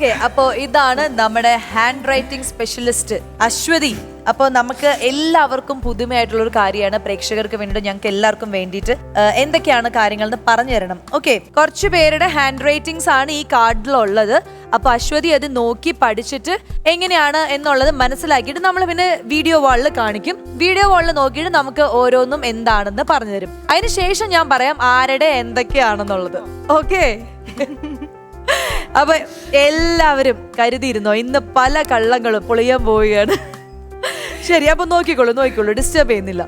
Okay, അപ്പോ ഇതാണ് നമ്മുടെ ഹാൻഡ് റൈറ്റിംഗ് സ്പെഷ്യലിസ്റ്റ് അശ്വതി. അപ്പോൾ നമുക്ക് എല്ലാവർക്കും പുതുമയായിട്ടുള്ള ഒരു കാര്യമാണ്, പ്രേക്ഷകർക്ക് വേണ്ടിയിട്ട് ഞങ്ങൾക്ക് എല്ലാവർക്കും വേണ്ടിയിട്ട് എന്തൊക്കെയാണ് കാര്യങ്ങൾ എന്ന് പറഞ്ഞു തരണം. ഓക്കെ, കുറച്ച് പേരുടെ ഹാൻഡ് റൈറ്റിംഗ്സ് ആണ് ഈ കാർഡിലുള്ളത്. അപ്പൊ അശ്വതി അത് നോക്കി പഠിച്ചിട്ട് എങ്ങനെയാണ് എന്നുള്ളത് മനസ്സിലാക്കിയിട്ട് നമ്മൾ പിന്നെ വീഡിയോ വാളിൽ കാണിക്കും. വീഡിയോ വാളിൽ നോക്കിയിട്ട് നമുക്ക് ഓരോന്നും എന്താണെന്ന് പറഞ്ഞു തരും. അതിനുശേഷം ഞാൻ പറയാം ആരുടെ എന്തൊക്കെയാണെന്നുള്ളത്. ഓക്കെ, അപ്പൊ എല്ലാവരും കരുതിയിരുന്നോ, ഇന്ന് പല കള്ളങ്ങളും പൊളിയാൻ പോവുകയാണ്. ശരി, അപ്പൊ നോക്കിക്കോളൂ, ഡിസ്റ്റർബ് ചെയ്യുന്നില്ല.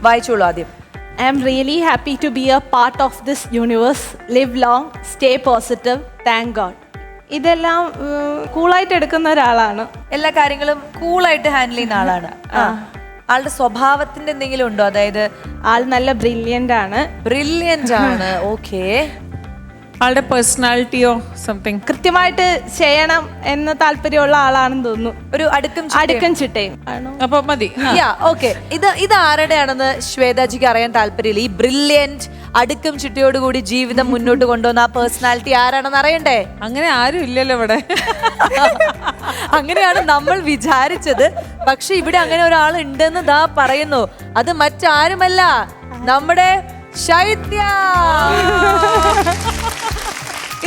വായിച്ചോളൂ ആദ്യം. I am really happy to be a part of this universe. Live long, stay positive, thank God. ഇതെല്ലാം കൂളായിട്ട് എടുക്കുന്ന ഒരാളാണ്. എല്ലാ കാര്യങ്ങളും കൂളായിട്ട് ഹാൻഡിൽ ചെയ്യുന്ന ആളാണ്. ആളുടെ സ്വഭാവത്തിന്റെ എന്തെങ്കിലും ഉണ്ടോ? അതായത് ആൾ നല്ല ബ്രില്യൻ്റ് ആണ്. ബ്രില്യൻ്റ് ആണ്. ഓക്കെ, ആളുടെ പേഴ്സണാലിറ്റിയോ സംതിങ് കൃത്യമായിട്ട് ചെയ്യണം എന്ന് താല്പര്യമുള്ള ആളാണെന്ന് തോന്നുന്നു. ഒരു അടുക്കും ചിട്ടയും ആണോ? അപ്പൊ മതി. ഓക്കെ, ഇത് ആരുടെയാണെന്ന് ശ്വേതാജിക്ക് അറിയാൻ താല്പര്യമില്ല. ഈ ബ്രില്യന്റ് അടുക്കും ചിട്ടയോടുകൂടി ജീവിതം മുന്നോട്ട് കൊണ്ടുവന്ന ആ പേഴ്സണാലിറ്റി ആരാണെന്ന് അറിയണ്ടേ? അങ്ങനെ ആരും ഇല്ലല്ലോ ഇവിടെ. അങ്ങനെയാണ് നമ്മൾ വിചാരിച്ചത്. പക്ഷെ ഇവിടെ അങ്ങനെ ഒരാൾ ഉണ്ടെന്ന് ദാ പറയുന്നു. അത് മറ്റാരുമല്ല, നമ്മുടെ ശൈത്യ.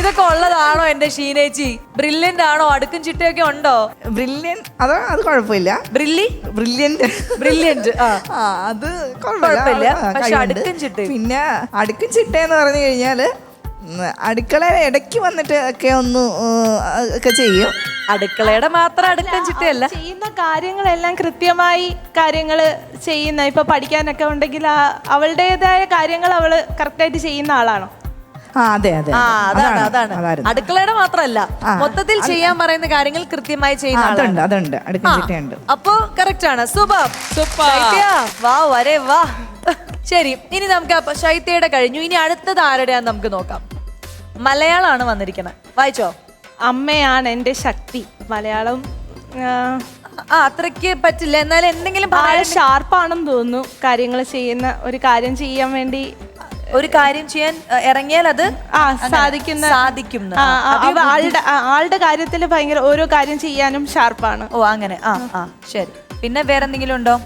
ഇതൊക്കെ ഉള്ളതാണോ എന്റെ ഷീനേച്ചി? ബ്രില്യന്റ് ആണോ? അടുക്കും ചിട്ടയൊക്കെ ഉണ്ടോ? ബ്രില്യന്റ് അത് കുഴപ്പമില്ല. ബ്രില്യന്റ് അത് കുഴപ്പമില്ല. പക്ഷെ അടുക്കും ചിട്ട, പിന്നെ അടുക്കും ചിട്ട എന്ന് പറഞ്ഞു കഴിഞ്ഞാല് അടുക്കളയുടെ ഇടയ്ക്ക് വന്നിട്ട് ഒക്കെ ഒക്കെ ചെയ്യും. അടുക്കളയുടെ മാത്രം അടുക്കും ചിട്ടയല്ല, ചെയ്യുന്ന കാര്യങ്ങളെല്ലാം കൃത്യമായി കാര്യങ്ങൾ ചെയ്യുന്ന. ഇപ്പൊ പഠിക്കാനൊക്കെ ഉണ്ടെങ്കിൽ അവളുടേതായ കാര്യങ്ങൾ അവള് കറക്റ്റായിട്ട് ചെയ്യുന്ന ആളാണോ? അതാണ്. അടുക്കളയുടെ മാത്രമല്ല, മൊത്തത്തിൽ ചെയ്യാൻ പറയുന്ന കാര്യങ്ങൾ കൃത്യമായി ചെയ്യുന്ന അതുണ്ട്, അടുക്കും ചിട്ടയുണ്ട്. അപ്പൊ കറക്റ്റ് ആണ്. സൂപ്പർ. വാ വരെ വാ. ശരി, ഇനി നമുക്ക് ശൈത്യയുടെ കഴിഞ്ഞു. ഇനി അടുത്തത് ആരുടെയാന്ന് നമുക്ക് നോക്കാം. മലയാളമാണ് വന്നിരിക്കുന്നത്. വായിച്ചോ. അമ്മയാണ് എന്റെ ശക്തി. മലയാളം അത്രയ്ക്ക് പറ്റില്ല, എന്നാലും എന്തെങ്കിലും ഷാർപ്പാണെന്ന് തോന്നുന്നു. കാര്യങ്ങൾ ചെയ്യുന്ന ഒരു കാര്യം ചെയ്യാൻ വേണ്ടി, ഒരു കാര്യം ചെയ്യാൻ ഇറങ്ങിയാൽ അത് സാധിക്കും. ആളുടെ കാര്യത്തിൽ ഭയങ്കര ഓരോ കാര്യം ചെയ്യാനും ഷാർപ്പാണ്. ഓ അങ്ങനെ. ശരി, പിന്നെ വേറെന്തെങ്കിലും ഉണ്ടോ?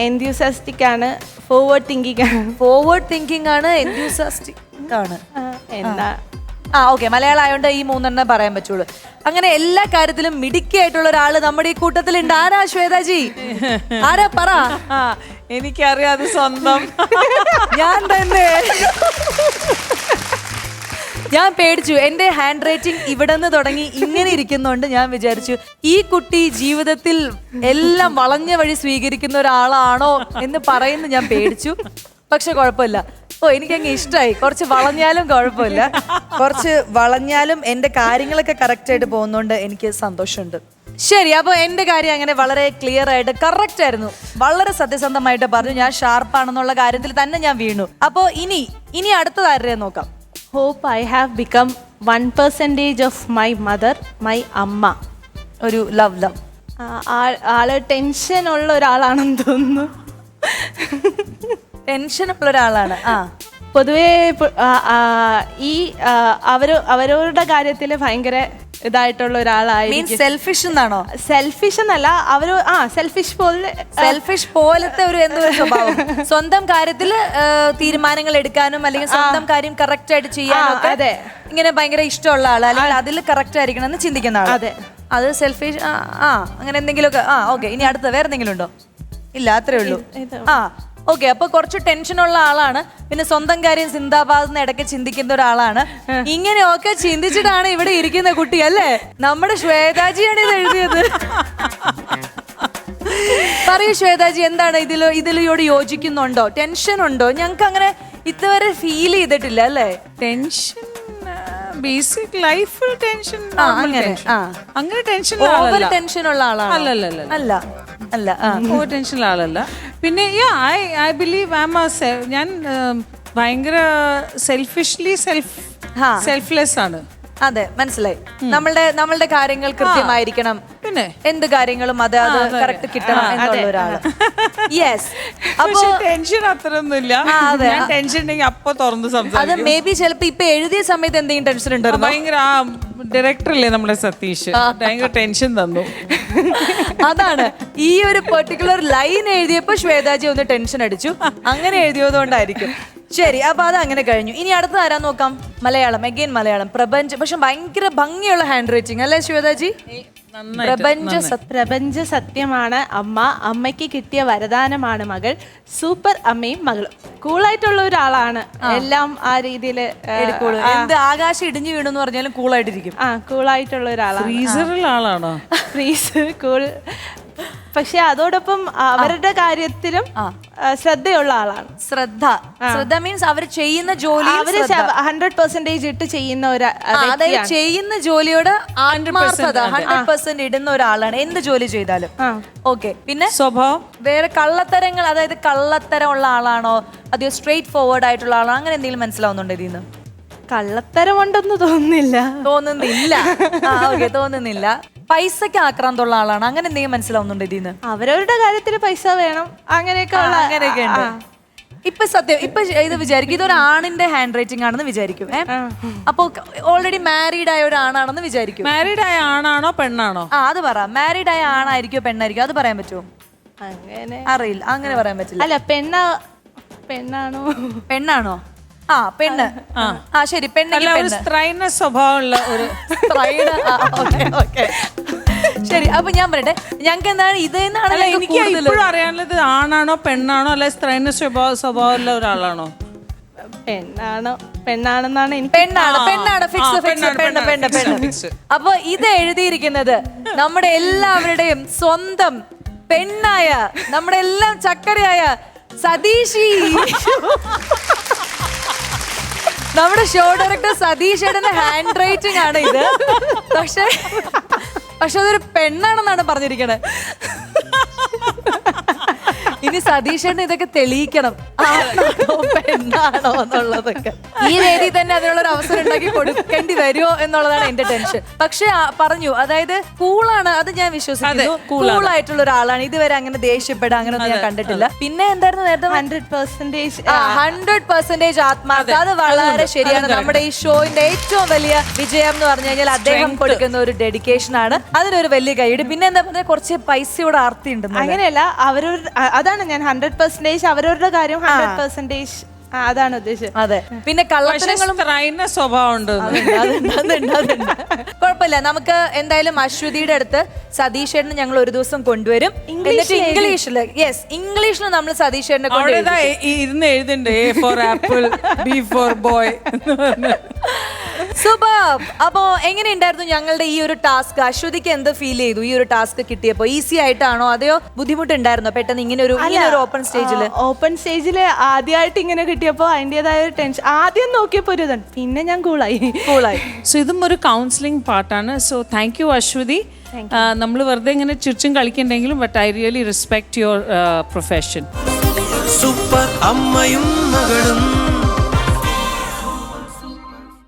എൻത്യൂസിയാസ്റ്റിക് ആണ്. ഫോർവേഡ് തിങ്കിങ് ആണ്. എൻത്യൂസിയാസ്റ്റിക് ആണ്. എന്താ ഓക്കെ, മലയാളം ആയതുകൊണ്ട് ഈ മൂന്നെണ്ണം പറയാൻ പറ്റുള്ളൂ. അങ്ങനെ എല്ലാ കാര്യത്തിലും മിടുക്കിയായിട്ടുള്ള ഒരാള് നമ്മുടെ ഈ കൂട്ടത്തിലുണ്ട്. ആരാ ശ്വേതാജി? ആരാ പറ. എനിക്കറിയാതെ സ്വന്തം ഞാൻ തന്നെ. ഞാൻ പേടിച്ചു. എന്റെ ഹാൻഡ് റൈറ്റിംഗ് ഇവിടെ നിന്ന് തുടങ്ങി ഇങ്ങനെ ഇരിക്കുന്നോണ്ട് ഞാൻ വിചാരിച്ചു ഈ കുട്ടി ജീവിതത്തിൽ എല്ലാം വളഞ്ഞ വഴി സ്വീകരിക്കുന്ന ഒരാളാണോ എന്ന് പറയുന്നു ഞാൻ പേടിച്ചു. പക്ഷെ കുഴപ്പമില്ല. എനിക്കങ്ങ് ഇഷ്ടമായി. കുറച്ച് വളഞ്ഞാലും കുഴപ്പമില്ല, കുറച്ച് വളഞ്ഞാലും എന്റെ കാര്യങ്ങളൊക്കെ കറക്റ്റ് ആയിട്ട് പോകുന്നോണ്ട് എനിക്ക് സന്തോഷമുണ്ട്. ശരി, അപ്പൊ എന്റെ കാര്യം അങ്ങനെ വളരെ ക്ലിയർ ആയിട്ട് കറക്റ്റ് ആയിരുന്നു. വളരെ സത്യസന്ധമായിട്ട് പറഞ്ഞു. ഞാൻ ഷാർപ്പാണെന്നുള്ള കാര്യത്തിൽ തന്നെ ഞാൻ വീണു. അപ്പൊ ഇനി അടുത്തതാരെ നോക്കാം. Hope I have become 1% of my mother, my അമ്മ. ഒരു ലവ് ആള് ടെൻഷൻ ഉള്ള ഒരാളാണെന്ന് തോന്നുന്നു. ടെൻഷൻ ഉള്ള ഒരാളാണ്. പൊതുവേ ഈ അവരവരുടെ കാര്യത്തിൽ ഭയങ്കര ഇതായിട്ടുള്ള ഒരാളായിരിക്കും. സെൽഫിഷ് എന്നാണോ? സെൽഫിഷ് എന്നല്ല, സെൽഫിഷ് പോലത്തെ ഒരു എന്തോ സ്വഭാവം. സ്വന്തം കാര്യത്തിൽ തീരുമാനങ്ങൾ എടുക്കാനും അല്ലെങ്കിൽ സ്വന്തം കാര്യം കറക്റ്റ് ആയിട്ട് ചെയ്യാനും അതെ, ഇങ്ങനെ ഭയങ്കര ഇഷ്ടമുള്ള ആള്, അല്ലെങ്കിൽ അതിൽ കറക്റ്റ് ആയിരിക്കണം എന്ന് ചിന്തിക്കുന്ന ആൾ. അതെ, അത് സെൽഫിഷ്. അങ്ങനെ എന്തെങ്കിലുമൊക്കെ. ഓക്കെ, ഇനി അടുത്ത വേറെ എന്തെങ്കിലും ഉണ്ടോ? ഇല്ല, അത്രേ ഉള്ളൂ. ഓക്കെ, അപ്പൊ കുറച്ച് ടെൻഷനുള്ള ആളാണ്. പിന്നെ സ്വന്തം കാര്യം സിന്ദാബാദ് ഇടയ്ക്ക് ചിന്തിക്കുന്ന ഒരാളാണ്. ഇങ്ങനെയൊക്കെ ചിന്തിച്ചിട്ടാണ് ഇവിടെ ഇരിക്കുന്ന കുട്ടി അല്ലേ? നമ്മുടെ ശ്വേതാജിയാണ് ഇത് എഴുതിയത്. പറയൂ ശ്വേതാജി, എന്താണ് ഇതിലോട് യോജിക്കുന്നുണ്ടോ? ടെൻഷൻ ഉണ്ടോ? ഞങ്ങൾക്ക് അങ്ങനെ ഇതുവരെ ഫീൽ ചെയ്തിട്ടില്ല അല്ലേ? Tension basic life tension. അങ്ങനെ ടെൻഷൻ ടെൻഷനുള്ള ആളാണ്? അല്ല. ടെൻഷനുള്ള ആളല്ല. പിന്നെ ഐ ബിലീവ് ഞാൻ ഭയങ്കര സെൽഫിഷ്ലി സെൽഫ്ലെസ് ആണ്. അതെ മനസ്സിലായി. നമ്മളുടെ കാര്യങ്ങൾ കൃത്യമായിരിക്കണം, പിന്നെ എന്ത് കാര്യങ്ങളും അത് കറക്റ്റ് കിട്ടണം എന്നുള്ള ഒരാള്. യെസ്. അപ്പൊ ടെൻഷൻ അത്രയൊന്നുമില്ല. ഞാൻ ടെൻഷൻ ഉണ്ടെങ്കിൽ അപ്പൊ തുറന്ന് അത് സംസാരിക്കും. മേ ബി ചിലപ്പോ ഇപ്പൊ എഴുതിയ സമയത്ത് എന്തെങ്കിലും ടെൻഷൻ ഉണ്ടായിരുന്നു. ഭയങ്കര ഡയറക്ടറല്ലേ നമ്മുടെ സതീഷ്, ഭയങ്കര ടെൻഷൻ തന്നു. അതാണ് ഈ ഒരു പെർട്ടിക്കുലർ ലൈൻ എഴുതിയപ്പോ ശ്വേതാജി ഒന്ന് ടെൻഷൻ അടിച്ചു. അങ്ങനെ എഴുതിയതുകൊണ്ടായിരിക്കും. ശരി, അപ്പൊ അത് അങ്ങനെ കഴിഞ്ഞു. ഇനി അടുത്ത ആരാ നോക്കാം? മലയാളം, അഗൈൻ മലയാളം. പ്രപഞ്ച, പക്ഷെ ഭയങ്കര ഭംഗിയുള്ള ഹാൻഡ് റൈറ്റിംഗ് അല്ലേ ശ്വേതാജി? പ്രപഞ്ച സത്യമാണ് അമ്മ, അമ്മയ്ക്ക് കിട്ടിയ വരദാനമാണ് മകൾ, സൂപ്പർ അമ്മയും മകളും. കൂളായിട്ടുള്ള ഒരാളാണ്, എല്ലാം ആ രീതിയില് എടുക്കുള്ളൂ. എന്ത് ആകാശം ഇടിഞ്ഞു വീണെന്ന് പറഞ്ഞാലും കൂളായിട്ടിരിക്കും. കൂളായിട്ടുള്ള ഒരാളാണ്. ഫ്രീസറിൽ ആളാണോ? Freeze cool. പക്ഷെ അതോടൊപ്പം അവരുടെ കാര്യത്തിലും ശ്രദ്ധയുള്ള ആളാണ്. ശ്രദ്ധ മീൻസ് അവർ ചെയ്യുന്ന ജോലി അവര് 100% ഇട്ട് ചെയ്യുന്ന ഒരു അതായത് ചെയ്യുന്ന ജോലിയോട് ആത്മാർത്ഥത 100% ഇടുന്ന ഒരാളാണ് എന്ത് ജോലി ചെയ്താലും. ഓക്കെ. പിന്നെ സ്വഭാവം വേറെ കള്ളത്തരങ്ങൾ, അതായത് കള്ളത്തരം ഉള്ള ആളാണോ അതെയോ സ്ട്രെയിറ്റ് ഫോർവേഡ് ആയിട്ടുള്ള ആളാണോ, അങ്ങനെ എന്തെങ്കിലും മനസ്സിലാവുന്നുണ്ടോ ഇതിന്ന്? കള്ളത്തരം ഉണ്ടെന്ന് തോന്നുന്നില്ല. തോന്നുന്നില്ല. പൈസക്ക് ആക്രാന്തമുള്ള ആളാണ്, അങ്ങനെ എന്തെങ്കിലും മനസ്സിലാവുന്നുണ്ടോ ഇതിന്ന്? അവരവരുടെ കാര്യത്തിൽ പൈസ വേണം, അങ്ങനെയൊക്കെ ഉണ്ട്. ഇപ്പൊ ഇത് വിചാരിക്കും ഇതൊരു ആണിന്റെ ഹാൻഡ് റൈറ്റിംഗ് ആണെന്ന് വിചാരിക്കും. അപ്പൊ ഓൾറെഡി മാരീഡ് ആയ ഒരു ആണാണെന്ന് വിചാരിക്കും. മാരീഡ് ആയ ആണാണോ പെണ്ണാണോ? അത് പറ. മാരീഡ് ആയ ആണായിരിക്കോ പെണ്ണായിരിക്കോ അത് പറയാൻ പറ്റുമോ? അങ്ങനെ അറിയില്ല, അങ്ങനെ പറയാൻ പറ്റില്ല. അല്ല, പെണ്ണാണോ? ആ, പെണ്ണ്. ശരി, പെണ്ണ്. സ്ത്രൈന സ്വഭാവമുള്ള ഒരു ശരി. അപ്പൊ ഞാൻ പറയട്ടെ, ഞങ്ങൾക്ക് എന്താണ് ഇത് എന്നാണ് എനിക്ക് ഇപ്പോഴും അറിയാനുള്ളത്, ആണാണോ പെണ്ണാണോ അല്ലെ സ്ത്രൈന സ്വഭാവമുള്ള ഒരാളാണോ? പെണ്ണാണെന്നാണ് എനിക്ക്. പെണ്ണാണ്. ഫിക്സ്. അപ്പൊ ഇത് എഴുതിയിരിക്കുന്നത് നമ്മുടെ എല്ലാവരുടെയും സ്വന്തം പെണ്ണായ, നമ്മുടെ എല്ലാം ചക്കരയായ സതീഷി, നമ്മുടെ ഷോ ഡയറക്ടർ സതീഷേടന്റെ ഹാൻഡ് റൈറ്റിംഗ് ആണ് ഇത്. പക്ഷെ അതൊരു പെണ്ണാണെന്നാണ് പറഞ്ഞിരിക്കണത്. ഇനി സതീഷേട്ടൻ ഇതൊക്കെ തെളിയിക്കണം, പെണ്ണാണോ എന്നുള്ളതൊക്കെ. ഈ വേദി തന്നെ അതിനുള്ളൊരു അവസരം ഉണ്ടാക്കി കൊടുക്കേണ്ടി വരുമോ എന്നുള്ളതാണ് എന്റെ ടെൻഷൻ. പക്ഷെ പറഞ്ഞു, അതായത് കൂളാണ്, അത് ഞാൻ വിശ്വസിക്കുന്നു. കൂളായിട്ടുള്ള ഒരാളാണ്. ഇതുവരെ അങ്ങനെ ദേഷ്യപ്പെടാൻ അങ്ങനെയൊന്നും ഞാൻ കണ്ടിട്ടില്ല. പിന്നെ എന്തായിരുന്നു നേരത്തെ? 100% ആത്മാർത്ഥ. അത് വളരെ ശരിയാണ്. നമ്മുടെ ഈ ഷോയിന്റെ ഏറ്റവും വലിയ വിജയം എന്ന് പറഞ്ഞു കഴിഞ്ഞാൽ അദ്ദേഹം കൊടുക്കുന്ന ഒരു ഡെഡിക്കേഷൻ ആണ്. അതിനൊരു വലിയ കൈയ്യടി. പിന്നെ എന്താ പറഞ്ഞാൽ കുറച്ച് പൈസയുടെ ആർത്തി ഉണ്ട്. അങ്ങനെയല്ല, അതാണ് ഞാൻ 100% അവരവരുടെ കാര്യം 100% അതാണ് ഉദ്ദേശിച്ചത്. അതെ. പിന്നെ കള്ളത്തരങ്ങളും സ്വഭാവം ഉണ്ട്. കുഴപ്പമില്ല. നമുക്ക് എന്തായാലും അശ്വതിയുടെ അടുത്ത് സതീഷേട്ടന് ഞങ്ങൾ ഒരു ദിവസം കൊണ്ടുവരും. എന്നിട്ട് ഇംഗ്ലീഷിൽ നമ്മൾ സതീഷേട്ടനെ ഇരുന്ന് എഴുതുന്നുണ്ട്, A for apple, B for boy. Super. അപ്പോ എങ്ങനെയുണ്ടായിരുന്നു ഞങ്ങളുടെ ഈ ഒരു ടാസ്ക്? അശ്വതിക്ക് എന്ത് ഫീൽ ചെയ്തു ഈ ഒരു ടാസ്ക് കിട്ടിയപ്പോ? ഈസി ആയിട്ടാണോ അതെയോ ബുദ്ധിമുട്ടുണ്ടായിരുന്നോ പെട്ടെന്ന് ഇങ്ങനെ ഒരു ഓപ്പൺ സ്റ്റേജിൽ? ആദ്യമായിട്ട് ഇങ്ങനെ കിട്ടിയപ്പോ അതിൻ്റെതായ ഒരു ടെൻഷൻ. ആദ്യം നോക്കിയപ്പോ ഒരു ഇതാണ്, പിന്നെ ഞാൻ കൂളായി. സോ ഇതും ഒരു കൗൺസിലിംഗ് പാർട്ടാണ്. So thank you Aswathy. നമ്മൾ വെറുതെ ഇങ്ങനെ ചുറ്റും കളിക്കണ്ടെങ്കിലും but I really respect your profession. Super അമ്മയും മകളും.